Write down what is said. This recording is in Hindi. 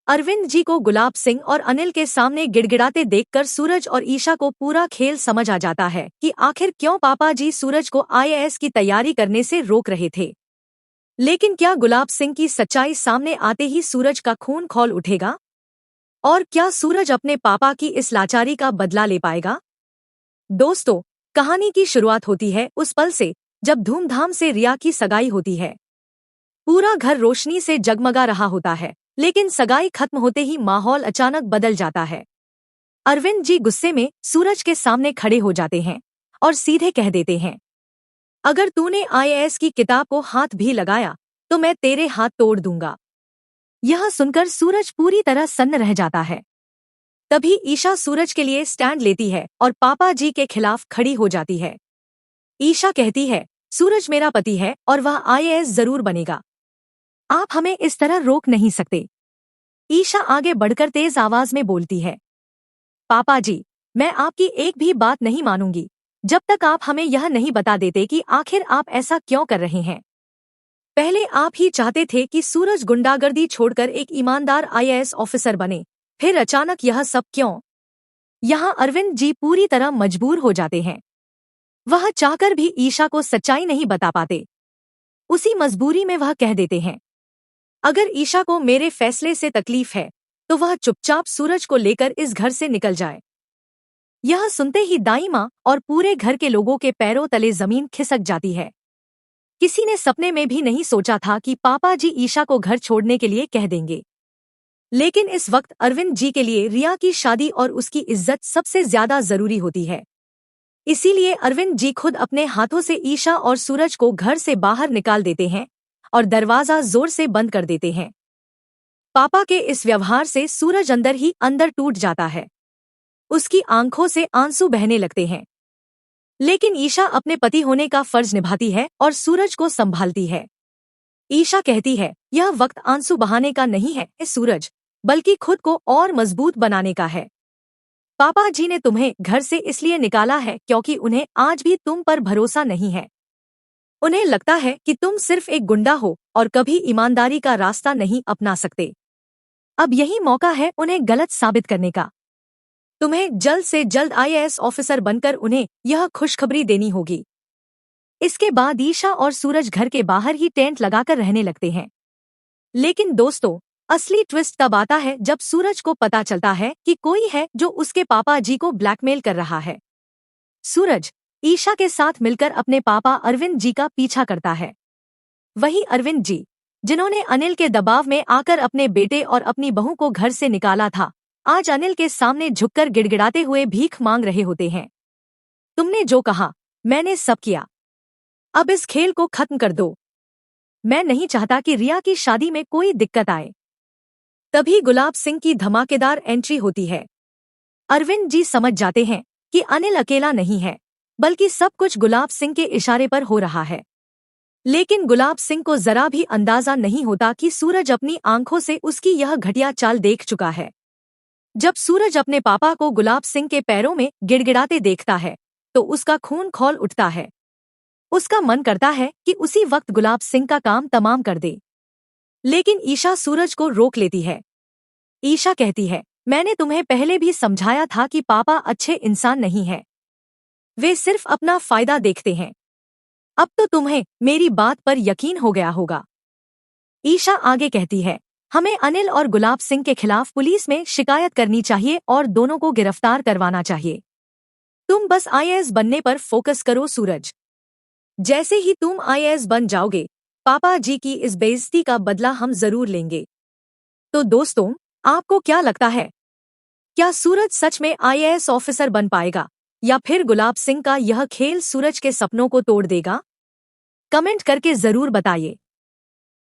अरविंद जी को गुलाब सिंह और अनिल के सामने गिड़गिड़ाते देखकर सूरज और ईशा को पूरा खेल समझ आ जाता है कि आखिर क्यों पापा जी सूरज को आईएएस की तैयारी करने से रोक रहे थे। लेकिन क्या गुलाब सिंह की सच्चाई सामने आते ही सूरज का खून खौल उठेगा? और क्या सूरज अपने पापा की इस लाचारी का बदला ले पाएगा? दोस्तों, कहानी की शुरुआत होती है उस पल से जब धूमधाम से रिया की सगाई होती है। पूरा घर रोशनी से जगमगा रहा होता है, लेकिन सगाई खत्म होते ही माहौल अचानक बदल जाता है। अरविंद जी गुस्से में सूरज के सामने खड़े हो जाते हैं और सीधे कह देते हैं, अगर तूने आईएएस की किताब को हाथ भी लगाया तो मैं तेरे हाथ तोड़ दूंगा। यह सुनकर सूरज पूरी तरह सन्न रह जाता है। तभी ईशा सूरज के लिए स्टैंड लेती है और पापा जी के खिलाफ खड़ी हो जाती है। ईशा कहती है, सूरज मेरा पति है और वह आईएएस जरूर बनेगा। आप हमें इस तरह रोक नहीं सकते। ईशा आगे बढ़कर तेज आवाज में बोलती है, पापा जी, मैं आपकी एक भी बात नहीं मानूंगी जब तक आप हमें यह नहीं बता देते कि आखिर आप ऐसा क्यों कर रहे हैं। पहले आप ही चाहते थे कि सूरज गुंडागर्दी छोड़कर एक ईमानदार आईएएस ऑफिसर बने, फिर अचानक यह सब क्यों? यहाँ अरविंद जी पूरी तरह मजबूर हो जाते हैं। वह चाहकर भी ईशा को सच्चाई नहीं बता पाते। उसी मजबूरी में वह कह देते हैं, अगर ईशा को मेरे फैसले से तकलीफ है तो वह चुपचाप सूरज को लेकर इस घर से निकल जाए। यह सुनते ही दाई माँ और पूरे घर के लोगों के पैरों तले जमीन खिसक जाती है। किसी ने सपने में भी नहीं सोचा था कि पापा जी ईशा को घर छोड़ने के लिए कह देंगे। लेकिन इस वक्त अरविंद जी के लिए रिया की शादी और उसकी इज्जत सबसे ज्यादा जरूरी होती है। इसीलिए अरविंद जी खुद अपने हाथों से ईशा और सूरज को घर से बाहर निकाल देते हैं और दरवाजा जोर से बंद कर देते हैं। पापा के इस व्यवहार से सूरज अंदर ही अंदर टूट जाता है। उसकी आंखों से आंसू बहने लगते हैं। लेकिन ईशा अपने पति होने का फर्ज निभाती है और सूरज को संभालती है। ईशा कहती है, यह वक्त आंसू बहाने का नहीं है सूरज, बल्कि खुद को और मजबूत बनाने का है। पापा जी ने तुम्हें घर से इसलिए निकाला है क्योंकि उन्हें आज भी तुम पर भरोसा नहीं है। उन्हें लगता है कि तुम सिर्फ एक गुंडा हो और कभी ईमानदारी का रास्ता नहीं अपना सकते। अब यही मौका है उन्हें गलत साबित करने का। तुम्हें जल्द से जल्द आईएएस ऑफिसर बनकर उन्हें यह खुशखबरी देनी होगी। इसके बाद ईशा और सूरज घर के बाहर ही टेंट लगाकर रहने लगते हैं। लेकिन दोस्तों, असली ट्विस्ट तब आता है जब सूरज को पता चलता है कि कोई है जो उसके पापा जी को ब्लैकमेल कर रहा है। सूरज ईशा के साथ मिलकर अपने पापा अरविंद जी का पीछा करता है। वही अरविंद जी जिन्होंने अनिल के दबाव में आकर अपने बेटे और अपनी बहू को घर से निकाला था, आज अनिल के सामने झुककर गिड़गिड़ाते हुए भीख मांग रहे होते हैं। तुमने जो कहा मैंने सब किया, अब इस खेल को खत्म कर दो। मैं नहीं चाहता कि रिया की शादी में कोई दिक्कत आए। तभी गुलाब सिंह की धमाकेदार एंट्री होती है। अरविंद जी समझ जाते हैं कि अनिल अकेला नहीं है, बल्कि सब कुछ गुलाब सिंह के इशारे पर हो रहा है। लेकिन गुलाब सिंह को जरा भी अंदाजा नहीं होता कि सूरज अपनी आंखों से उसकी यह घटिया चाल देख चुका है। जब सूरज अपने पापा को गुलाब सिंह के पैरों में गिड़गिड़ाते देखता है तो उसका खून खौल उठता है। उसका मन करता है कि उसी वक्त गुलाब सिंह का काम तमाम कर दे। लेकिन ईशा सूरज को रोक लेती है। ईशा कहती है, मैंने तुम्हें पहले भी समझाया था कि पापा अच्छे इंसान नहीं है, वे सिर्फ अपना फायदा देखते हैं। अब तो तुम्हें मेरी बात पर यकीन हो गया होगा। ईशा आगे कहती है, हमें अनिल और गुलाब सिंह के खिलाफ पुलिस में शिकायत करनी चाहिए और दोनों को गिरफ्तार करवाना चाहिए। तुम बस आईएएस बनने पर फोकस करो सूरज। जैसे ही तुम आईएएस बन जाओगे, पापा जी की इस बेइज्जती का बदला हम जरूर लेंगे। तो दोस्तों, आपको क्या लगता है, क्या सूरज सच में आईएएस ऑफिसर बन पाएगा या फिर गुलाब सिंह का यह खेल सूरज के सपनों को तोड़ देगा? कमेंट करके जरूर बताइए।